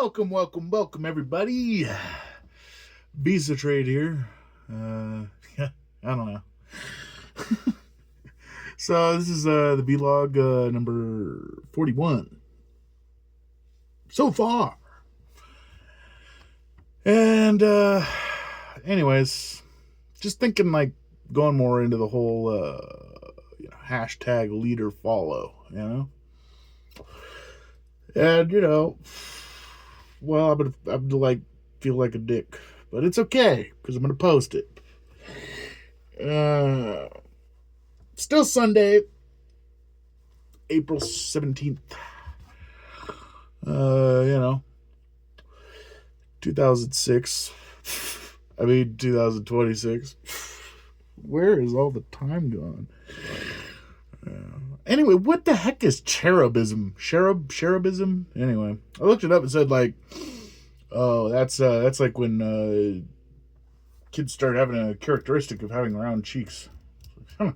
Welcome, everybody. Visa trade here. I don't know. So this is the vlog number 41 so far. And anyways, just thinking like going more into the whole hashtag leadorfollow, And well, I'm gonna like feel like a dick, but it's okay because I'm gonna post it. Still Sunday, April 17th. 2006. 2026. Where is all the time gone? Anyway, what the heck is cherubism? Cherubism? Anyway, I looked it up and said like, oh, that's like when kids start having a characteristic of having round cheeks. I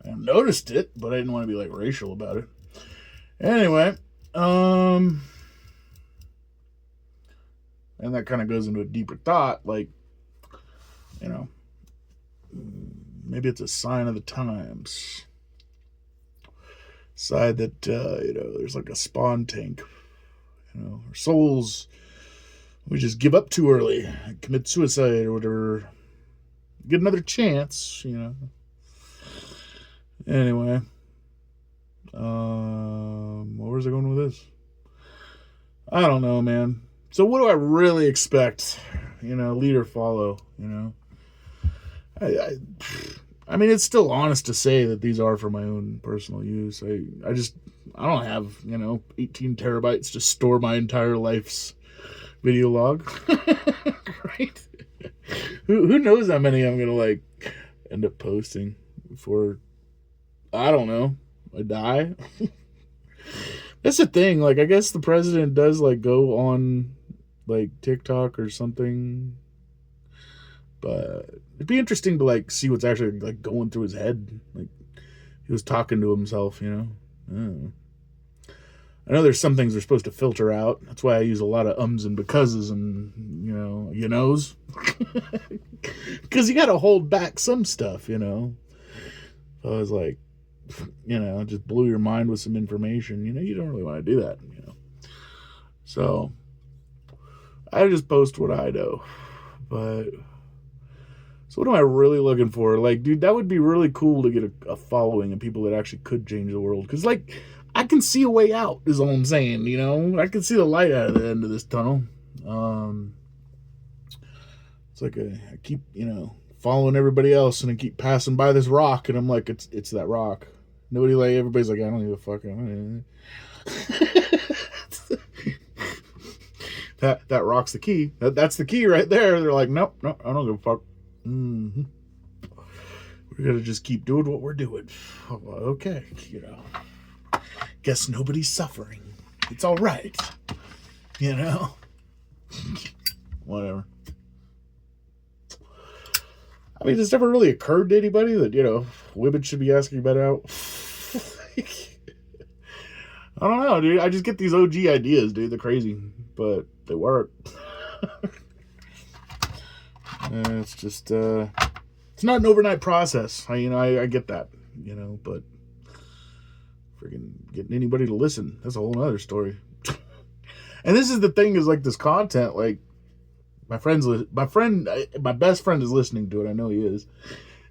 noticed it, but I didn't want to be like racial about it. Anyway, and that kind of goes into a deeper thought, like, maybe it's a sign of the times. Side that there's like a spawn tank. Our souls, we just give up too early, commit suicide or whatever, get another chance. Anyway, where was I going with this? I don't know, man. So what do I really expect? Lead or follow. I mean, it's still honest to say that these are for my own personal use. I don't have, 18 terabytes to store my entire life's video log. Right? Who knows how many I'm going to, end up posting before, I don't know, I die? That's the thing. I guess the president does, go on, TikTok or something. But it'd be interesting to see what's actually going through his head. He was talking to himself, I know there's some things they're supposed to filter out. That's why I use a lot of ums and becauses and you knows. Because you got to hold back some stuff, So I was just blew your mind with some information. You don't really want to do that, So I just post what I know, but. So what am I really looking for? Dude, that would be really cool to get a following of people that actually could change the world. Because, I can see a way out, is all I'm saying, I can see the light out of the end of this tunnel. It's like I keep, following everybody else, and I keep passing by this rock, and I'm like, it's that rock. Everybody's like, I don't give a fuck. That rock's the key. That's the key right there. They're like, nope, I don't give a fuck. Mm-hmm. We're gonna just keep doing what we're doing. Okay, guess nobody's suffering. It's all right, Whatever. I mean, it's never really occurred to anybody that women should be asking about out. I don't know, dude. I just get these OG ideas, dude. They're crazy, but they work. It's just, it's not an overnight process. I get that, but freaking getting anybody to listen, that's a whole other story. And this is the thing is this content, my best friend is listening to it. I know he is.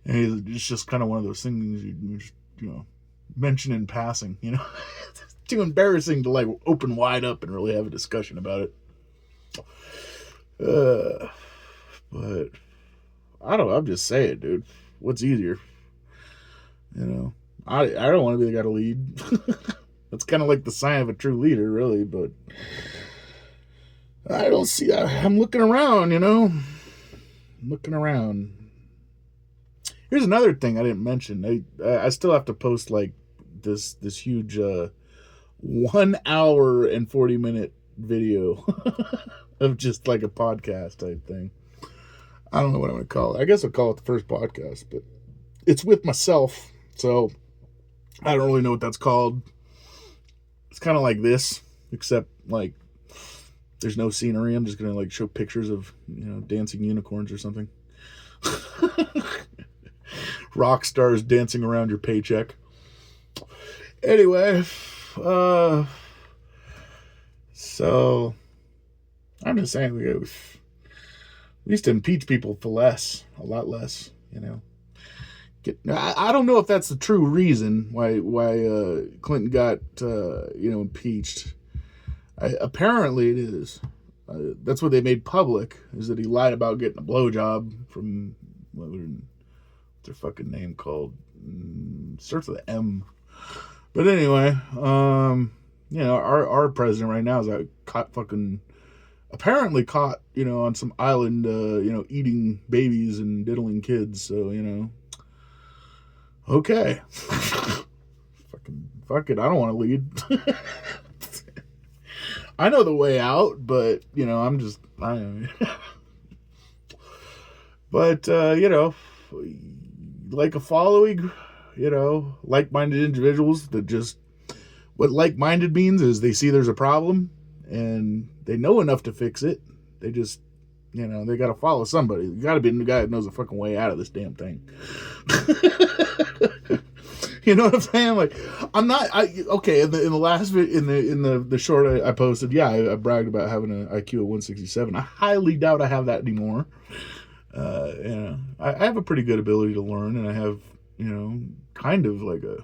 And it's just kind of one of those things you just, mention in passing, It's too embarrassing to open wide up and really have a discussion about it. But I don't know. I'm just saying, dude. What's easier? I don't want to be the guy to lead. That's kind of like the sign of a true leader, really. But I don't see. I'm looking around, looking around. Here's another thing I didn't mention. I still have to post this huge 1 hour and 40-minute video of just a podcast type thing. I don't know what I'm going to call it. I guess I'll call it the first podcast, but it's with myself, so I don't really know what that's called. It's kind of like this, except There's no scenery. I'm just gonna like show pictures of, you know, dancing unicorns or something. Rock stars dancing around your paycheck. Anyway, so I'm just saying we used to impeach people for less, a lot less, you know. I don't know if that's the true reason why Clinton got impeached. Apparently it is. That's what they made public, is that he lied about getting a blowjob from what's their fucking name called? Starts with an M. But anyway, our president right now is apparently caught, on some island, eating babies and diddling kids. So, okay. Fuck it. I don't want to lead. I know the way out, but, but, like a following, like-minded individuals that just, what like-minded means is they see there's a problem and they know enough to fix it. They just, they got to follow somebody. You got to be the guy that knows the fucking way out of this damn thing. You know what I'm saying? Like, okay. In the last in the short I posted, I bragged about having an IQ of 167. I highly doubt I have that anymore. I have a pretty good ability to learn, and I have, kind of like a,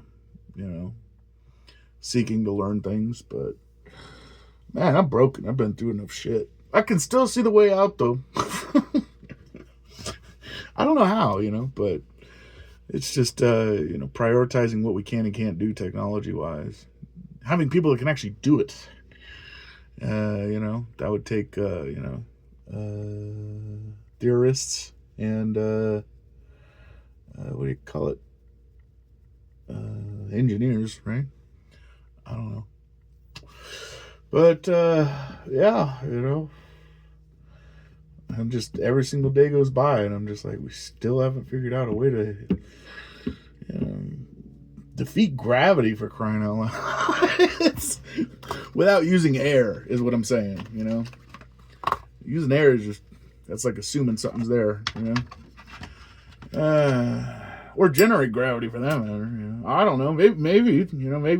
seeking to learn things. But man, I'm broken. I've been through enough shit. I can still see the way out, though. I don't know how, but it's just, prioritizing what we can and can't do technology-wise. Having people that can actually do it. That would take, theorists and, what do you call it? Engineers, right? I don't know. But, I'm just, every single day goes by and I'm just like, we still haven't figured out a way to, defeat gravity, for crying out loud. Without using air is what I'm saying, Using air is just, that's like assuming something's there, or generate gravity for that matter. I don't know. Maybe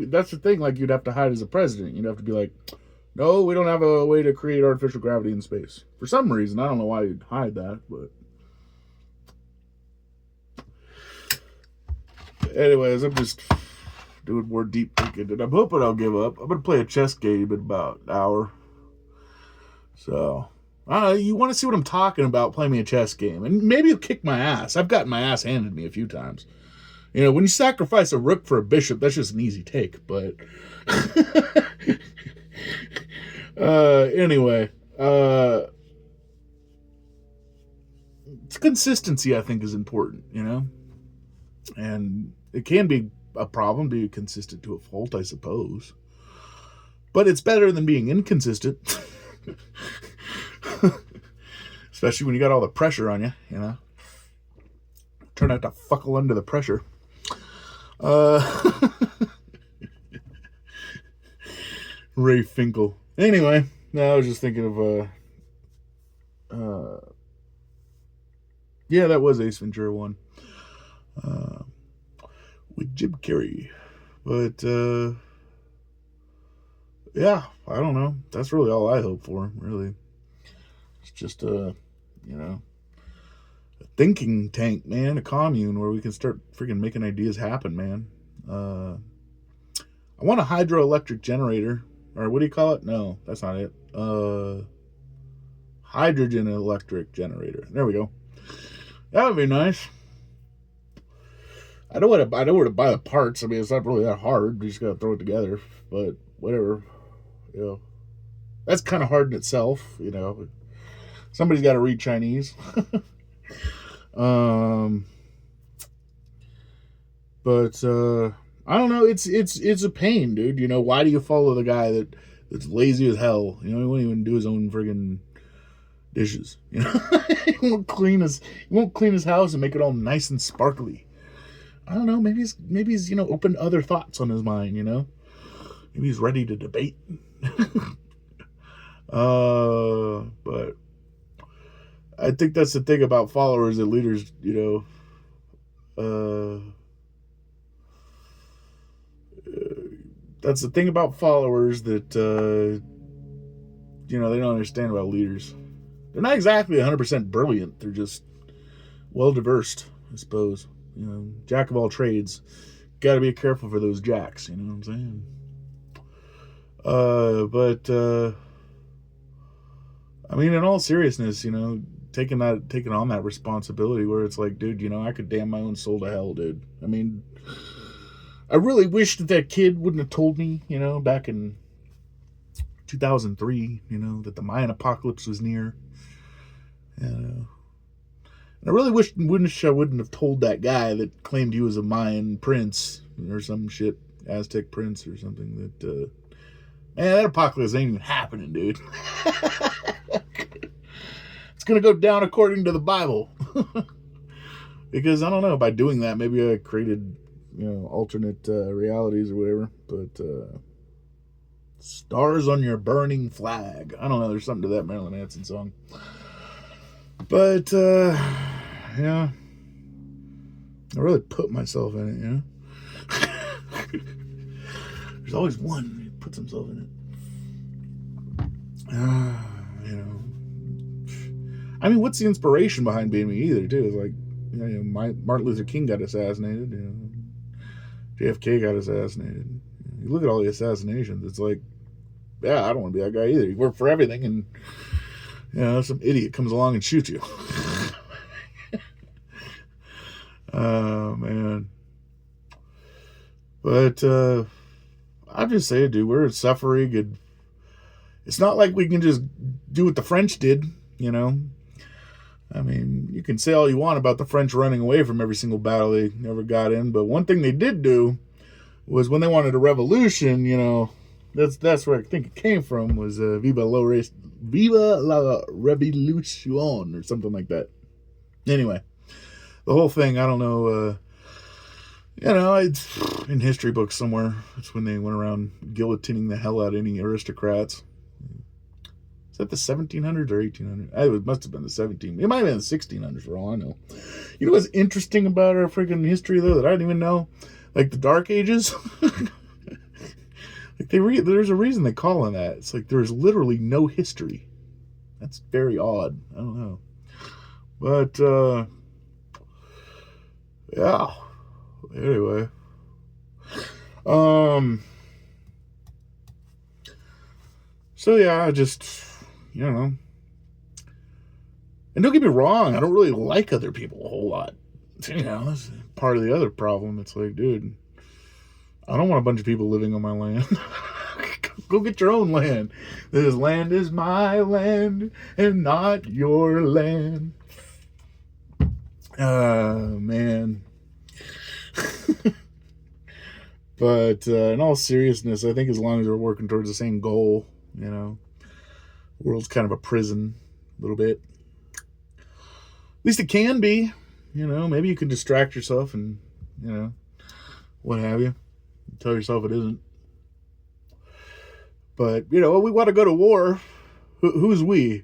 that's the thing. Like, you'd have to hide as a president. You'd have to be like, no, we don't have a way to create artificial gravity in space. For some reason, I don't know why you'd hide that, but anyways, I'm just doing more deep thinking, and I'm hoping I'll give up. I'm gonna play a chess game in about an hour. So, you want to see what I'm talking about? Play me a chess game, and maybe you'll kick my ass. I've gotten my ass handed me a few times. When you sacrifice a rook for a bishop, that's just an easy take. But anyway, it's consistency, I think, is important. And it can be a problem being consistent to a fault, I suppose. But it's better than being inconsistent. Especially when you got all the pressure on you, Turn out to fuckle under the pressure. Ray Finkel. Anyway, I was just thinking of that was Ace Ventura 1. With Jim Carrey. But I don't know. That's really all I hope for, really. It's just a thinking tank, man, a commune where we can start freaking making ideas happen, man. I want a hydroelectric generator, or what do you call it? No, that's not it. Hydrogen electric generator. There we go. That would be nice. I know where to buy the parts. I mean, it's not really that hard. You just gotta throw it together. But whatever, that's kind of hard in itself. Somebody's got to read Chinese. But I don't know. It's a pain, dude. Why do you follow the guy that's lazy as hell? He won't even do his own friggin' dishes. He won't clean his house and make it all nice and sparkly. I don't know. Maybe he's open to other thoughts on his mind. Maybe he's ready to debate. But I think that's the thing about followers and leaders, that's the thing about followers that, they don't understand about leaders. They're not exactly 100% brilliant. They're just well-diversed, I suppose. Jack of all trades. Got to be careful for those jacks, you know what I'm saying? But I mean, in all seriousness, taking on that responsibility where it's like, dude, I could damn my own soul to hell, dude. I mean, I really wish that kid wouldn't have told me, back in 2003, that the Mayan apocalypse was near. And I really wish I wouldn't have told that guy that claimed he was a Mayan prince or some shit, Aztec prince or something, that, man, that apocalypse ain't even happening, dude. It's going to go down according to the Bible. Because, I don't know, by doing that, maybe I created, alternate realities or whatever. But, stars on your burning flag. I don't know, there's something to that Marilyn Manson song. But, yeah. I really put myself in it, There's always one who puts himself in it. I mean, what's the inspiration behind being me either, too? It's like, Martin Luther King got assassinated. JFK got assassinated. You look at all the assassinations, it's like, yeah, I don't want to be that guy either. You work for everything, and some idiot comes along and shoots you. Oh, man. But I'll just say, dude, we're suffering, and it's not like we can just do what the French did, I mean, you can say all you want about the French running away from every single battle they ever got in, but one thing they did do was when they wanted a revolution, that's where I think it came from, was Viva la Revolution or something like that. Anyway, the whole thing, I don't know, it's in history books somewhere. That's when they went around guillotining the hell out of any aristocrats. Is that the 1700s or 1800s? It must have been the 1700s. It might have been the 1600s for all I know. You know what's interesting about our freaking history, though, that I didn't even know? Like the Dark Ages? Like there's a reason they call it that. It's like there's literally no history. That's very odd. I don't know. But, yeah. Anyway. So, yeah, I just... And don't get me wrong, I don't really like other people a whole lot. That's part of the other problem. It's like, dude, I don't want a bunch of people living on my land. Go get your own land. This land is my land and not your land. Man. But in all seriousness, I think as long as we're working towards the same goal, the world's kind of a prison, a little bit. At least it can be. Maybe you can distract yourself and, what have you. Tell yourself it isn't. But, we want to go to war. Who's we?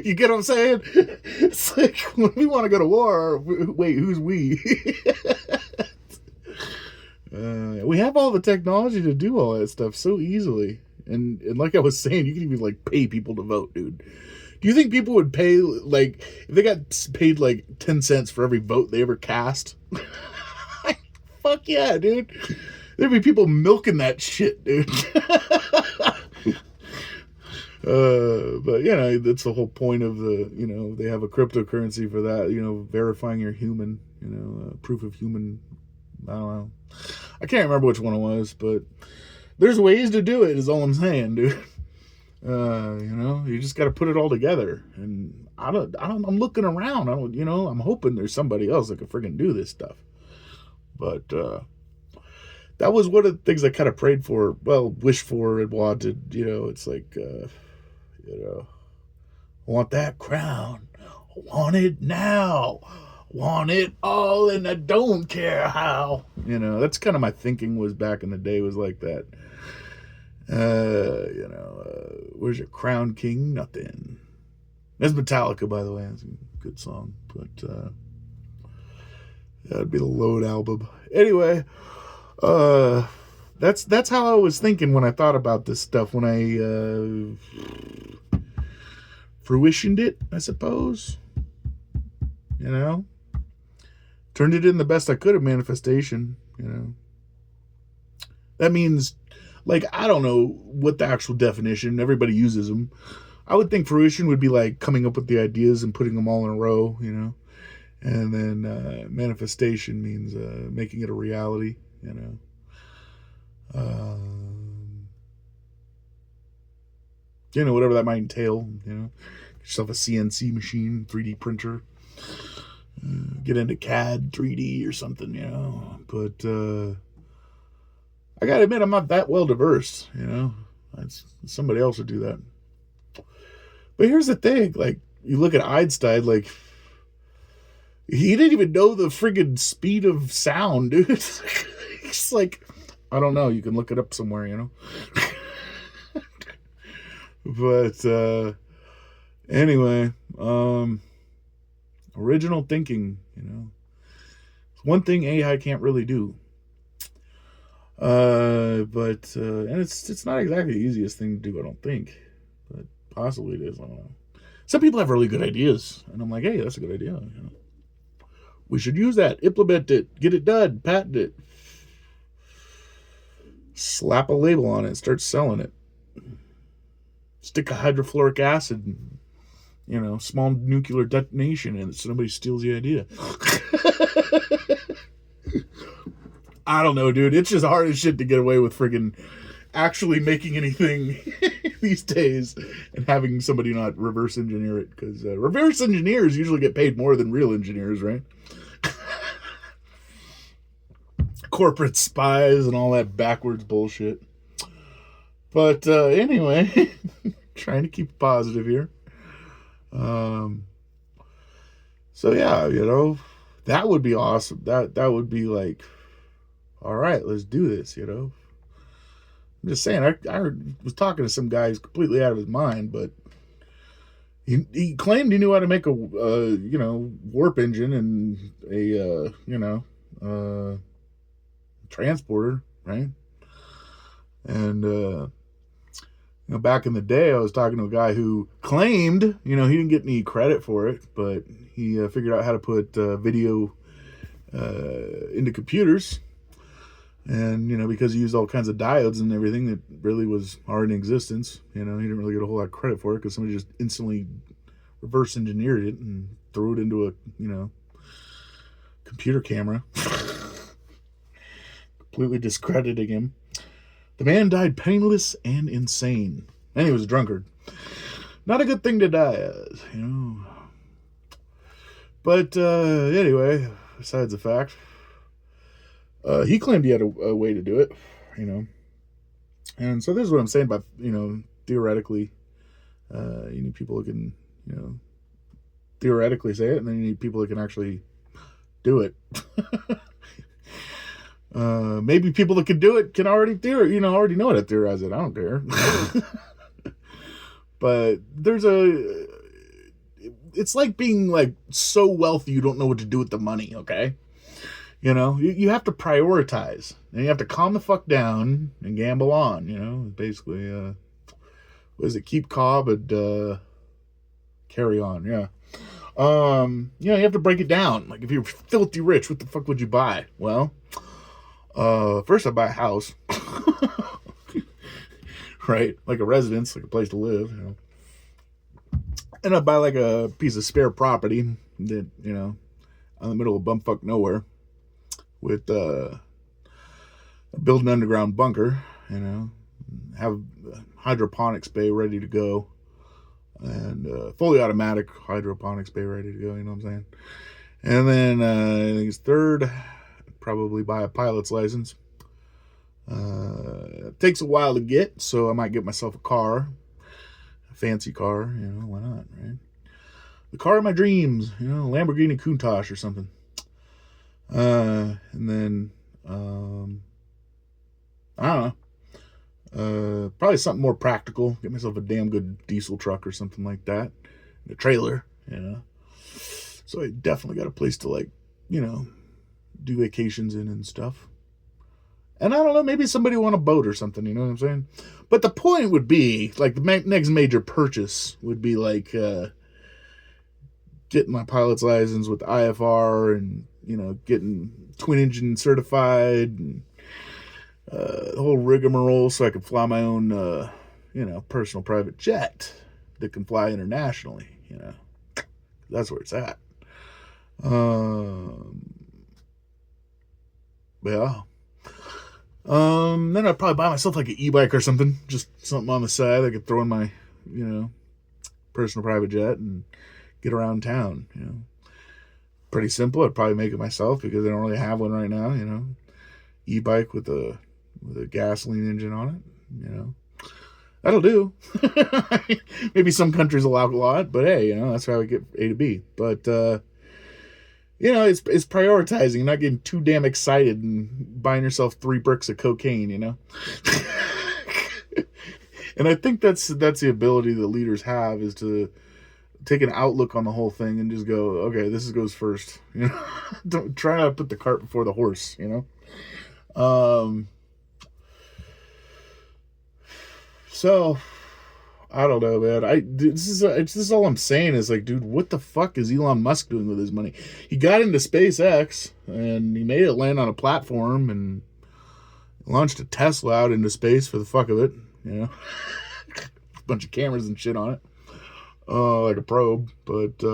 You get what I'm saying? It's like, when we want to go to war, wait, who's we? We have all the technology to do all that stuff so easily. And like I was saying, you can even, pay people to vote, dude. Do you think people would pay, if they got paid, 10 cents for every vote they ever cast? Fuck yeah, dude. There'd be people milking that shit, dude. But, that's the whole point of the, they have a cryptocurrency for that, verifying you're human, proof of human, I don't know. I can't remember which one it was, but there's ways to do it, is all I'm saying, dude. You just got to put it all together. And I'm looking around. I'm hoping there's somebody else that could friggin' do this stuff. But, that was one of the things I kind of prayed for, wished for and wanted, it's like, I want that crown. I want it now. Want it all and I don't care how. That's kind of my thinking was back in the day, was like that. Where's your crown king? Nothing. That's Metallica, by the way. That's a good song. But that'd be the Load album. Anyway, that's how I was thinking when I thought about this stuff. When I fruitioned it, I suppose. Turned it in the best I could of manifestation. That means, like, I don't know what the actual definition. Everybody uses them. I would think fruition would be like coming up with the ideas and putting them all in a row, And then manifestation means making it a reality, Whatever that might entail, Get yourself a CNC machine, 3D printer. Get into CAD, 3D or something, But I gotta admit, I'm not that well diverse, Somebody else would do that. But here's the thing, like, you look at Einstein, like, he didn't even know the friggin' speed of sound, dude. It's like, I don't know, you can look it up somewhere, But, anyway, original thinking, It's one thing AI can't really do. But and it's not exactly the easiest thing to do, I don't think. But possibly it is, I don't know. Some people have really good ideas, and I'm like, hey, that's a good idea, We should use that, implement it, get it done, patent it. Slap a label on it, start selling it. Stick a hydrofluoric acid, small nuclear detonation in it so nobody steals the idea. I don't know, dude. It's just hard as shit to get away with friggin' actually making anything these days and having somebody not reverse engineer it. Because reverse engineers usually get paid more than real engineers, right? Corporate spies and all that backwards bullshit. But anyway, trying to keep positive here. So yeah, that would be awesome. That would be like, all right, let's do this, I'm just saying, I was talking to some guy who's completely out of his mind, but he claimed he knew how to make a, warp engine and a, transporter, right? And, back in the day, I was talking to a guy who claimed, he didn't get any credit for it, but he figured out how to put video into computers. And, because he used all kinds of diodes and everything that really was already in existence, he didn't really get a whole lot of credit for it because somebody just instantly reverse engineered it and threw it into a, computer camera. Completely discrediting him. The man died penniless and insane. And he was a drunkard. Not a good thing to die as, But anyway, besides the fact, he claimed he had a way to do it, And so this is what I'm saying about, theoretically, you need people who can, theoretically say it, and then you need people who can actually do it. Maybe people that can do it can already already know how to theorize it. I don't care. But it's like being like so wealthy you don't know what to do with the money, okay? You have to prioritize, and you have to calm the fuck down and gamble on, basically, what is it? Keep calm and carry on, yeah. You have to break it down. Like, if you're filthy rich, what the fuck would you buy? Well, first I'd buy a house, right? Like a residence, like a place to live, And I'd buy like a piece of spare property that, in the middle of bumfuck nowhere, with build an underground bunker, have a hydroponics bay ready to go, and fully automatic hydroponics bay ready to go, you know what I'm saying? And then I think it's third, probably buy a pilot's license. It takes a while to get, so I might get myself a car, a fancy car, why not, right? The car of my dreams, Lamborghini Countach or something. And then, I don't Probably something more practical. Get myself a damn good diesel truck or something like that. A trailer, you know. So I definitely got a place to, like, you know, do vacations in and stuff. And I don't know, maybe somebody want a boat or something, you know what I'm saying? But the point would be, like, the next major purchase would be, like, getting my pilot's license with IFR and, you know, getting twin engine certified and the whole rigmarole so I could fly my own, you know, personal private jet that can fly internationally, you know. That's where it's at. Yeah. Then I'd probably buy myself like an e-bike or something, just something on the side I could throw in my, you know, personal private jet and get around town, you know. Pretty simple. I'd probably make it myself because I don't really have one right now, you know. E-bike with a gasoline engine on it, you know. That'll do. Maybe some countries allow a lot, but hey, you know, that's how we get A to B. But you know, it's prioritizing, not getting too damn excited and buying yourself 3 bricks of cocaine, you know. And I think that's the ability that leaders have, is to take an outlook on the whole thing and just go, okay, this goes first. You know, don't try not to put the cart before the horse. You know. So I don't know, man. This is all I'm saying is, like, dude, what the fuck is Elon Musk doing with his money? He got into SpaceX and he made it land on a platform and launched a Tesla out into space for the fuck of it, you know. A bunch of cameras and shit on it, like a probe. But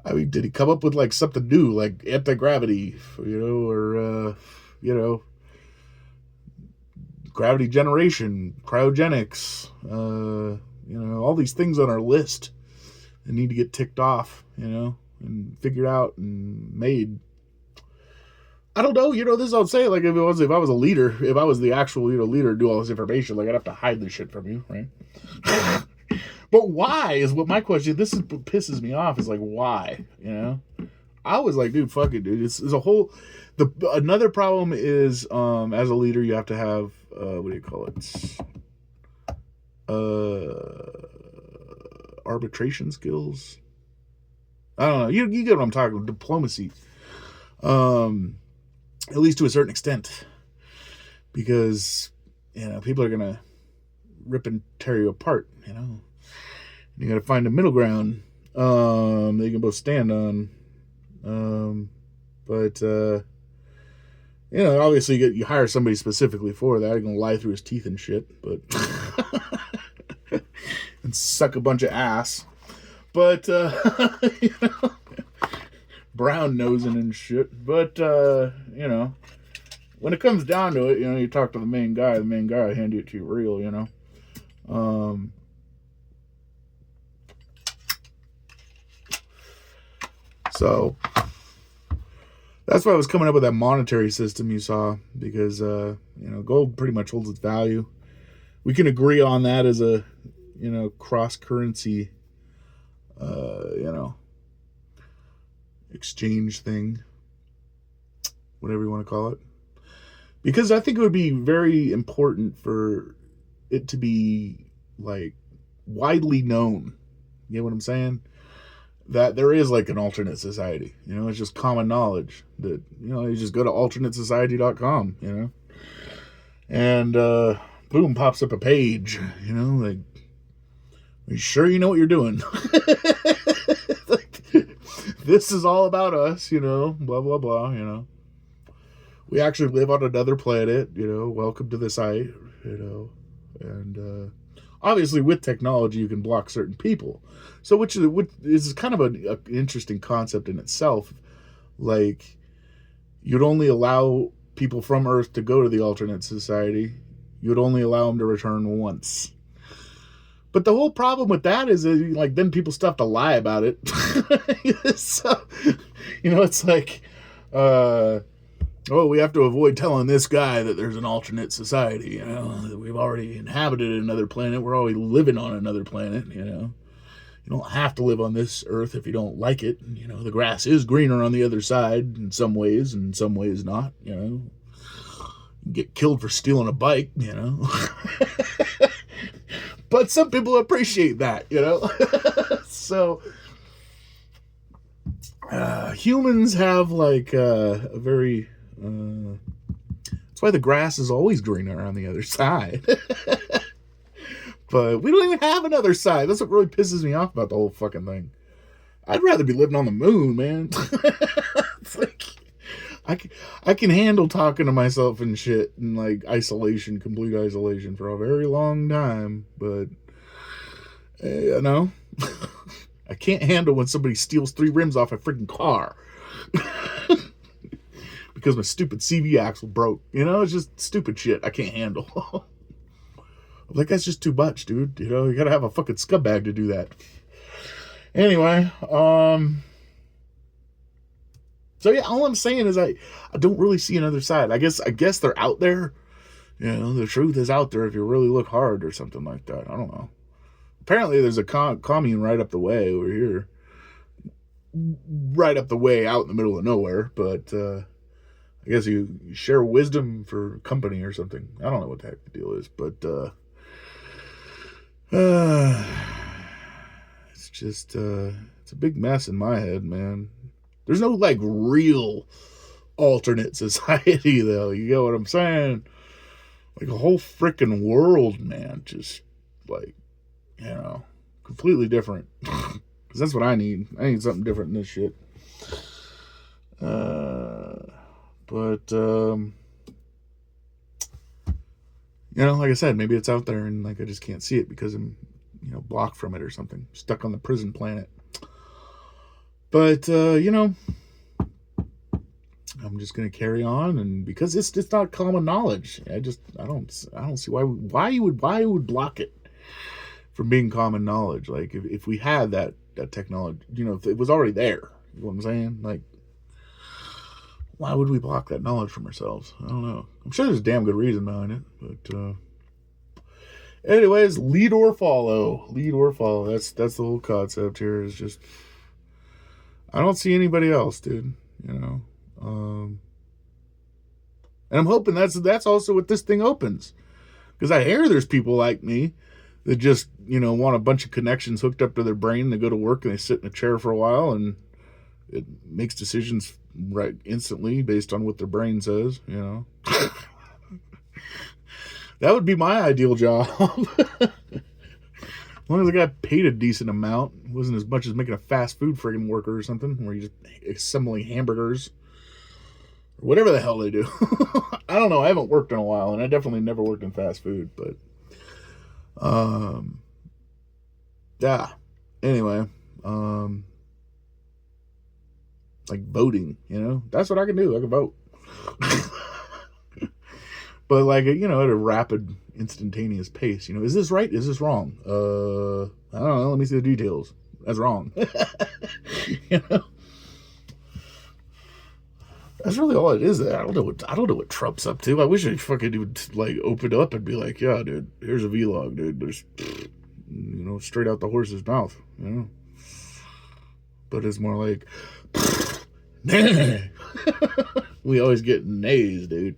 I mean, did he come up with like something new, like anti-gravity, you know, or you know, gravity generation, cryogenics, you know, all these things on our list that need to get ticked off, you know, and figured out and made. I don't know, you know, this is what I'm saying. Like, if I was a leader, if I was the actual, you know, leader, do all this information, like, I'd have to hide this shit from you, right? But why is what my question. This is what pisses me off, is like, why, you know? I was like, dude, fuck it, dude. It's a whole. Another problem is, as a leader, you have to have what do you call it? Arbitration skills. I don't know. You get what I'm talking about. Diplomacy. At least to a certain extent, because, you know, people are gonna rip and tear you apart. You know, you got to find a middle ground that you can both stand on. But you know, obviously you hire somebody specifically for that. You're gonna lie through his teeth and shit, but and suck a bunch of ass. But you know, brown nosing and shit. But you know, when it comes down to it, you know, you talk to the main guy will hand it to you real, you know. So that's why I was coming up with that monetary system you saw, because you know, gold pretty much holds its value. We can agree on that as a, you know, cross currency you know, exchange thing, whatever you want to call it. Because I think it would be very important for it to be, like, widely known. You know what I'm saying? That there is, like, an alternate society. You know, it's just common knowledge that, you know, you just go to alternatesociety.com, you know, and boom, pops up a page, you know, like, are you sure you know what you're doing? Like, this is all about us, you know, blah, blah, blah, you know. We actually live on another planet, you know, welcome to the site, you know, and obviously with technology you can block certain people. So which is kind of an interesting concept in itself. Like, you'd only allow people from Earth to go to the alternate society. You'd only allow them to return once. But the whole problem with that is, like, then people still have to lie about it. So, you know, it's like, oh, we have to avoid telling this guy that there's an alternate society, you know, that we've already inhabited another planet. We're already living on another planet, you know. You don't have to live on this Earth if you don't like it. You know, the grass is greener on the other side in some ways, and in some ways not, you know. get killed for stealing a bike, you know. But some people appreciate that, you know. So humans have like a very that's why the grass is always greener on the other side. But we don't even have another side. That's what really pisses me off about the whole fucking thing. I'd rather be living on the moon, man. It's like I can handle talking to myself and shit in like isolation, complete isolation for a very long time, but you know, I can't handle when somebody steals 3 rims off a freaking car because my stupid CV axle broke. You know, it's just stupid shit I can't handle. Like, that's just too much, dude. You know, you gotta have a fucking scumbag to do that. Anyway, so yeah, all I'm saying is I don't really see another side. I guess they're out there. You know, the truth is out there if you really look hard or something like that. I don't know. Apparently there's a commune right up the way over here. Right up the way out in the middle of nowhere. But I guess you share wisdom for company or something. I don't know what the heck the deal is. But it's just, it's a big mess in my head, man. There's no, like, real alternate society, though. You get what I'm saying? Like, a whole freaking world, man. Just, like, you know, completely different. Because that's what I need. I need something different than this shit. But, you know, like I said, maybe it's out there and, like, I just can't see it because I'm, you know, blocked from it or something. Stuck on the prison planet. But, you know, I'm just going to carry on, and because it's just not common knowledge. I don't see why you would block it from being common knowledge. Like, if we had that technology, you know, if it was already there, you know what I'm saying? Like, why would we block that knowledge from ourselves? I don't know. I'm sure there's a damn good reason behind it, but, anyways, lead or follow. Lead or follow. That's the whole concept here. Is just, I don't see anybody else, dude. You know, and I'm hoping that's also what this thing opens, because I hear there's people like me that just, you know, want a bunch of connections hooked up to their brain. They go to work and they sit in a chair for a while, and it makes decisions right instantly based on what their brain says. You know, that would be my ideal job. As long as I got paid a decent amount, it wasn't as much as making a fast food friggin' worker or something, where you're just assembling hamburgers. Or whatever the hell they do. I don't know. I haven't worked in a while, and I definitely never worked in fast food, but yeah. Anyway, like voting, you know? That's what I can do. I can vote. But, like, you know, at a rapid, instantaneous pace. You know, is this right? Is this wrong? I don't know. Let me see the details. That's wrong. You know? That's really all it is. I don't know what Trump's up to. I wish I fucking would, like, open up and be like, yeah, dude, here's a vlog, dude. There's, you know, straight out the horse's mouth, you know? But it's more like, we always get nays, dude.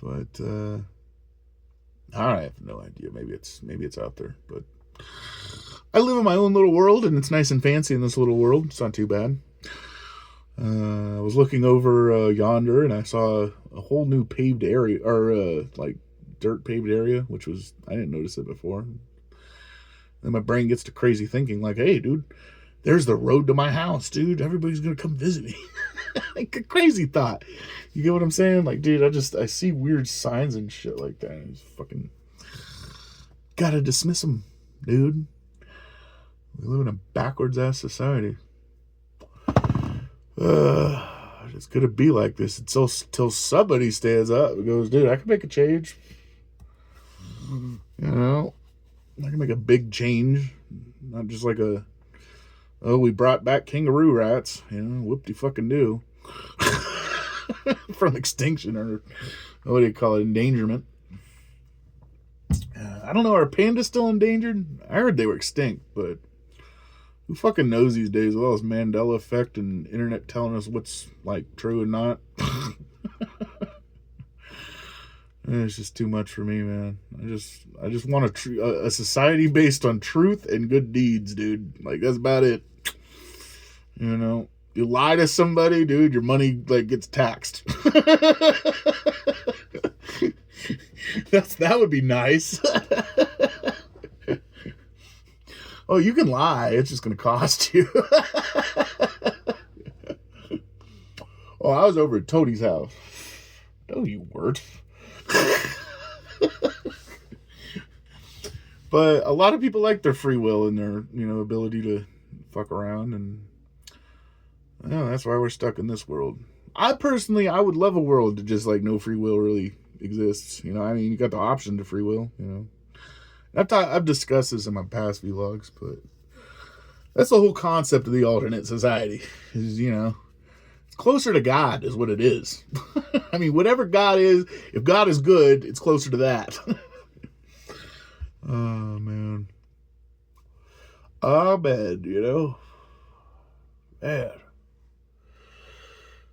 But I have no idea. Maybe it's out there, but I live in my own little world, and it's nice and fancy in this little world. It's not too bad. I was looking over yonder, and I saw a whole new paved area, or like dirt paved area, which was, I didn't notice it before. Then my brain gets to crazy thinking, like, hey, dude, there's the road to my house, dude. Everybody's gonna come visit me. Like a crazy thought. You get what I'm saying? Like, dude, I see weird signs and shit like that. And just fucking gotta dismiss them, dude. We live in a backwards ass society. It's gonna be like this until somebody stands up and goes, dude, I can make a change. You know, I can make a big change, not just like we brought back kangaroo rats, you know, whoop-de-fucking-do. From extinction, or what do you call it, endangerment. I don't know, are pandas still endangered? I heard they were extinct, but who fucking knows these days with all this Mandela effect and internet telling us what's, like, true and not? It's just too much for me, man. I just want a society based on truth and good deeds, dude. Like, that's about it. You know, you lie to somebody, dude, your money like gets taxed. That would be nice. Oh, you can lie. It's just going to cost you. Oh, I was over at Toadie's house. No, you weren't. But a lot of people like their free will and their, ability to fuck around, and that's why we're stuck in this world. I would love a world that just like no free will really exists. You you got the option to free will. I've discussed this in my past vlogs, but that's the whole concept of the alternate society. Is it's closer to God, is what it is. I mean, whatever God is, if God is good, it's closer to that. Oh, man. Oh, man, Man.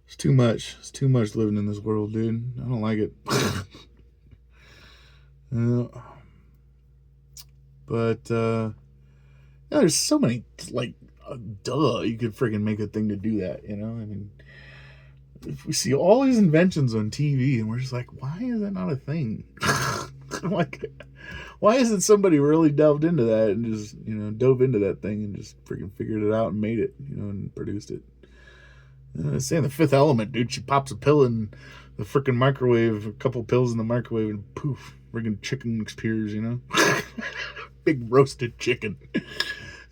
It's too much. It's too much living in this world, dude. I don't like it. But, there's so many, like, duh, you could freaking make a thing to do that, I mean, if we see all these inventions on TV and we're just like, why is that not a thing? Like, why isn't somebody really delved into that and just, dove into that thing and just freaking figured it out and made it, and produced it? Saying The Fifth Element, dude, she pops a pill in the freaking microwave, a couple pills in the microwave, and poof, freaking chicken appears, Big roasted chicken.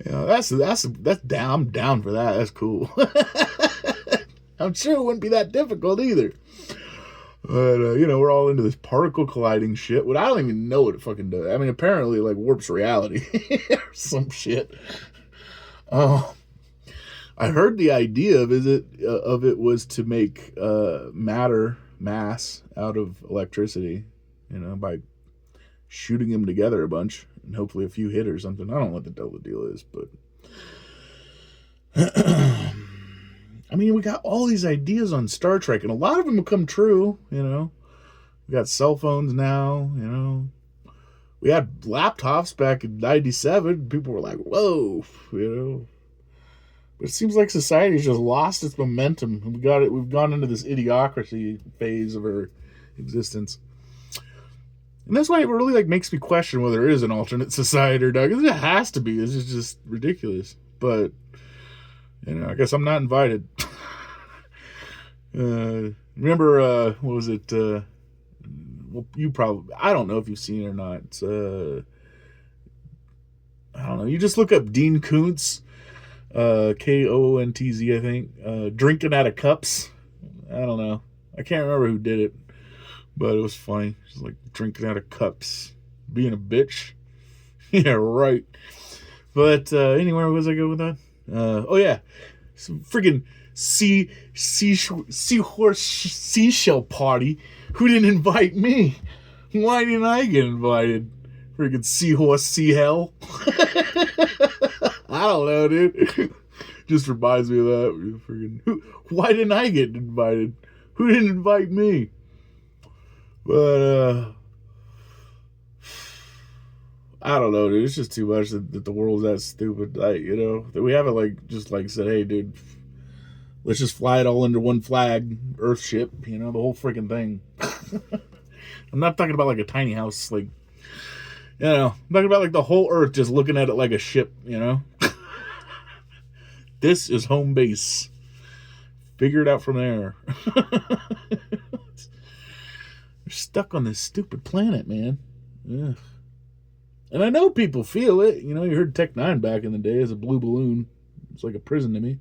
That's down. I'm down for that. That's cool. I'm sure it wouldn't be that difficult either. But, we're all into this particle colliding shit. What I don't even know what it fucking does. I mean, apparently, like, warps reality or some shit. I heard the idea of it was to make mass out of electricity, by shooting them together a bunch and hopefully a few hit or something. I don't know what the deal is, but I mean, we got all these ideas on Star Trek, and a lot of them will come true, We got cell phones now, We had laptops back in 97. People were like, whoa, But it seems like society's just lost its momentum. We've gone into this idiocracy phase of our existence. And that's why it really like makes me question whether there is an alternate society or not. Because it has to be. This is just ridiculous. But I guess I'm not invited. Remember, what was it? Well, you probably, I don't know if you've seen it or not. It's, I don't know. You just look up Dean Koontz, Koontz, I think, drinking out of cups. I don't know. I can't remember who did it, but it was funny. Just like drinking out of cups, being a bitch. Yeah, right. But anyway, where was I going with that? Oh yeah, some friggin' seahorse seashell party. Who didn't invite me? Why didn't I get invited? Friggin' seahorse sea hell. I don't know, dude. Just reminds me of that. Friggin', why didn't I get invited? Who didn't invite me? But I don't know, dude. It's just too much that the world's that stupid. That we haven't just said, hey, dude, let's just fly it all under one flag, Earthship. The whole freaking thing. I'm not talking about like a tiny house, I'm talking about like the whole Earth, just looking at it like a ship. This is home base. Figure it out from there. We're stuck on this stupid planet, man. Ugh. And I know people feel it. You heard Tech 9 back in the day as a blue balloon. It's like a prison to me.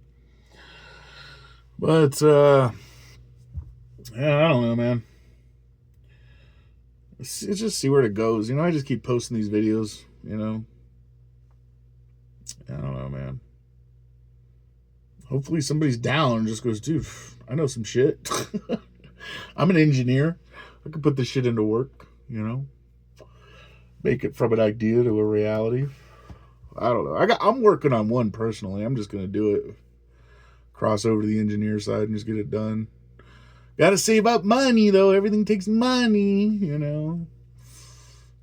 But, yeah, I don't know, man. Let's just see where it goes. I just keep posting these videos, I don't know, man. Hopefully somebody's down and just goes, dude, I know some shit. I'm an engineer. I can put this shit into work, Make it from an idea to a reality. I don't know. I'm working on one personally. I'm just going to do it. Cross over to the engineer side and just get it done. Gotta save up money, though. Everything takes money, you know.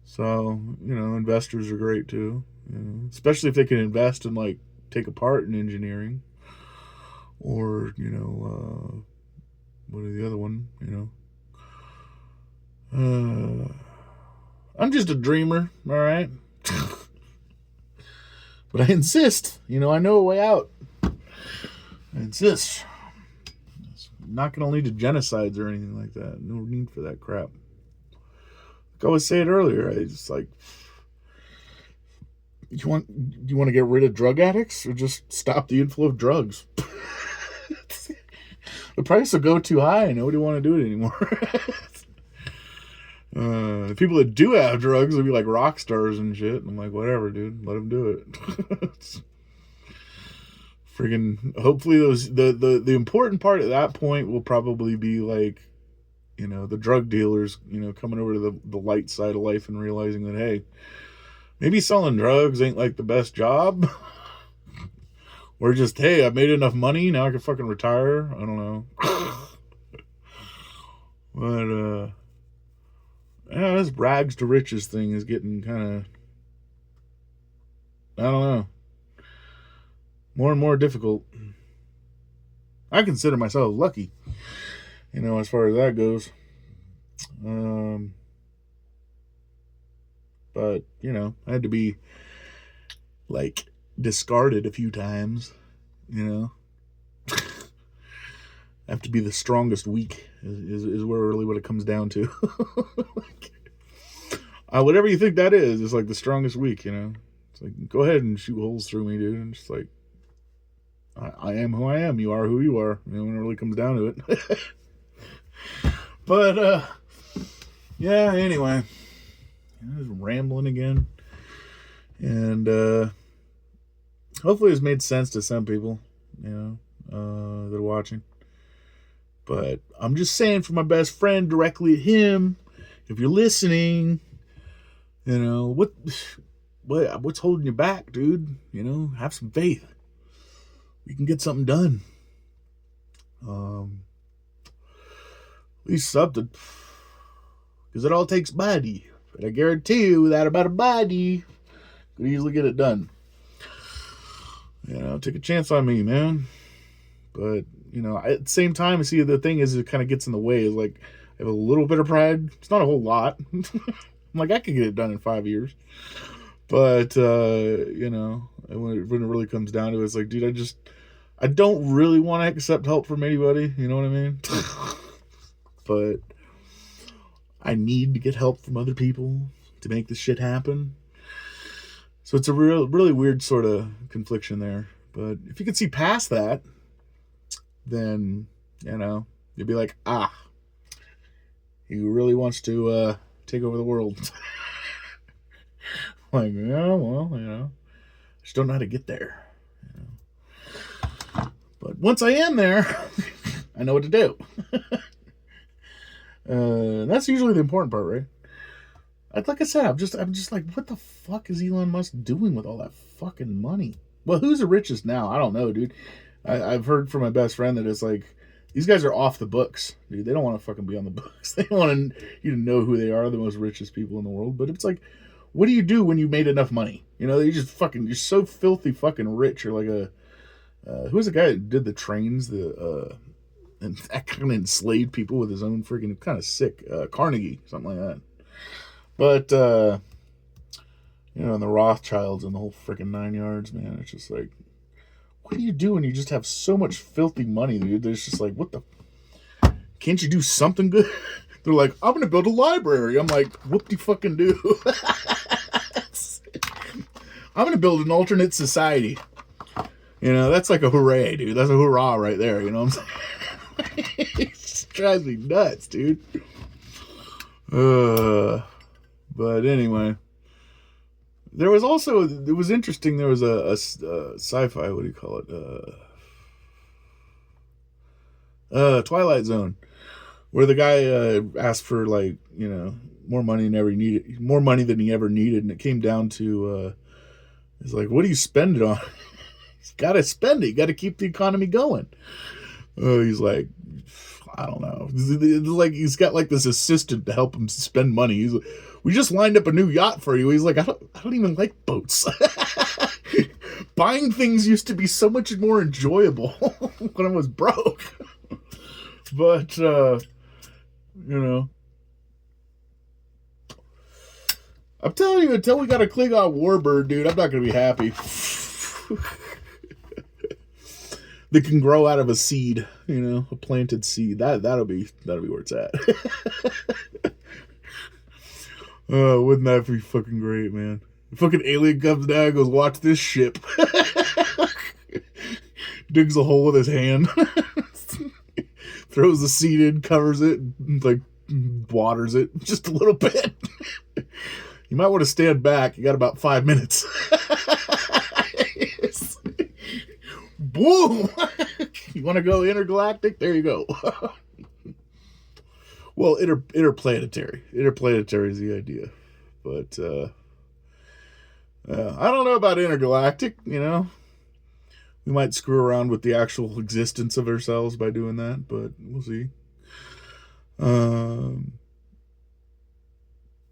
So, you know, investors are great, too. You know? Especially if they can invest and, like, take a part in engineering. Or, you know, what are the other one, you know. I'm just a dreamer, all right? But I insist. You know, I know a way out. I insist. It's not going to lead to genocides or anything like that. No need for that crap. Like I was saying earlier, I just like, do you want to get rid of drug addicts or just stop the inflow of drugs? The price will go too high and nobody want to do it anymore. The people that do have drugs will be like rock stars and shit. I'm like, whatever, dude. Let them do it. Friggin' hopefully the important part at that point will probably be like, you know, the drug dealers, you know, coming over to the light side of life and realizing that, hey, maybe selling drugs ain't like the best job. Or just, hey, I've made enough money, now I can fucking retire. I don't know. But yeah, this rags to riches thing is getting kind of, I don't know, more and more difficult. I consider myself lucky, you know, as far as that goes. But, you know, I had to be, like, discarded a few times, you know. I have to be the strongest weak is where really what it comes down to. Like, whatever you think that is like the strongest weak, you know. It's like, go ahead and shoot holes through me, dude. And just like, I am who I am. You are who you are. You know, when it really comes down to it. But, yeah, anyway. I was rambling again. And, hopefully it's made sense to some people, you know, that are watching. But I'm just saying for my best friend directly at him, if you're listening, you know, what's holding you back, dude? You know, have some faith. We can get something done. At least something. Because it all takes body. But I guarantee you, without about a body, could easily get it done. You know, take a chance on me, man. But, you know, at the same time, see, the thing is, it kind of gets in the way. Is like, I have a little bit of pride. It's not a whole lot. I'm like, I could get it done in 5 years. But, you know, when it really comes down to it, it's like, dude, I don't really want to accept help from anybody. You know what I mean? But I need to get help from other people to make this shit happen. So it's a really weird sort of confliction there. But if you could see past that, then, you know, you'd be like, he really wants to take over the world. Like, yeah, well, you know, I just don't know how to get there. You know? But once I am there, I know what to do. That's usually the important part, right? Like I said, I'm just like, what the fuck is Elon Musk doing with all that fucking money? Well, who's the richest now? I don't know, dude. I've heard from my best friend that it's like, these guys are off the books, dude. They don't want to fucking be on the books. They want you to know who they are, the most richest people in the world. But it's like, what do you do when you made enough money? You know, you're so filthy fucking rich. You're like who was the guy that did the trains, and that kind of enslaved people with his own freaking, kind of sick, Carnegie, something like that. But, you know, and the Rothschilds and the whole freaking 9 yards, man. It's just like, what do you do when you just have so much filthy money, dude? There's just like, what the... Can't you do something good? They're like, I'm going to build a library. I'm like, whoop-de-fucking-do. I'm going to build an alternate society. You know, that's like a hooray, dude. That's a hurrah right there, you know what I'm saying? It just drives me nuts, dude. But anyway... It was interesting, there was a sci-fi, what do you call it? Twilight Zone, where the guy asked for, like, you know, more money than he ever needed, and it came down to, it's like, what do you spend it on? He's got to spend it. You got to keep the economy going. He's like, I don't know. It's like he's got like this assistant to help him spend money. He's like, we just lined up a new yacht for you. He's like, I don't even like boats. Buying things used to be so much more enjoyable when I was broke. But I'm telling you, until we got a Klingon warbird, dude, I'm not gonna be happy. That can grow out of a seed, a planted seed. That'll be where it's at. Wouldn't that be fucking great, man? The fucking alien comes down and goes, watch this ship. Digs a hole with his hand. Throws the seed in, covers it, like waters it just a little bit. You might want to stand back. You got about 5 minutes. Boom! You want to go intergalactic? There you go. Well, interplanetary. Interplanetary is the idea. But I don't know about intergalactic, We might screw around with the actual existence of ourselves by doing that, but we'll see.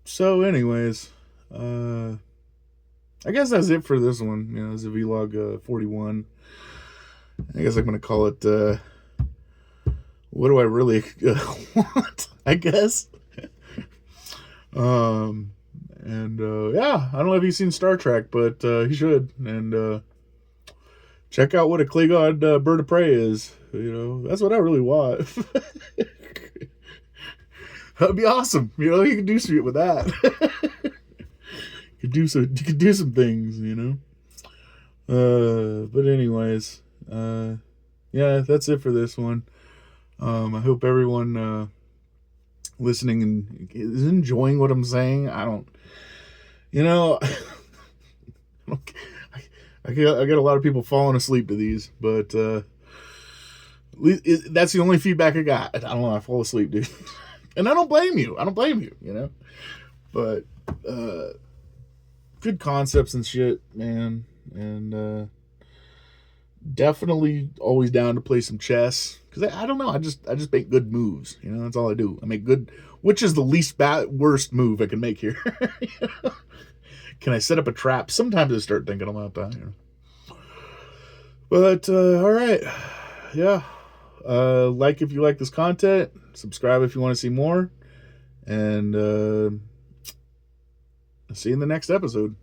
So anyways, I guess that's it for this one. It's a vlog 41. I guess I'm going to call it, what do I really want, I guess. Yeah, I don't know if you've seen Star Trek, but you should. And check out what a Klingon bird of prey is. That's what I really want. That'd be awesome. You can do shit with that. You could do some things, But anyways, yeah, that's it for this one. I hope everyone listening and is enjoying what I'm saying. I get a lot of people falling asleep to these, but that's the only feedback I got. I don't know. I fall asleep, dude. And I don't blame you. But good concepts and shit, man. And definitely always down to play some chess. Because I don't know. I just make good moves. That's all I do. I make good. Which is the least worst move I can make here? Can I set up a trap? Sometimes I start thinking about that. But all right, yeah. Like if you like this content, subscribe if you want to see more, and see you in the next episode.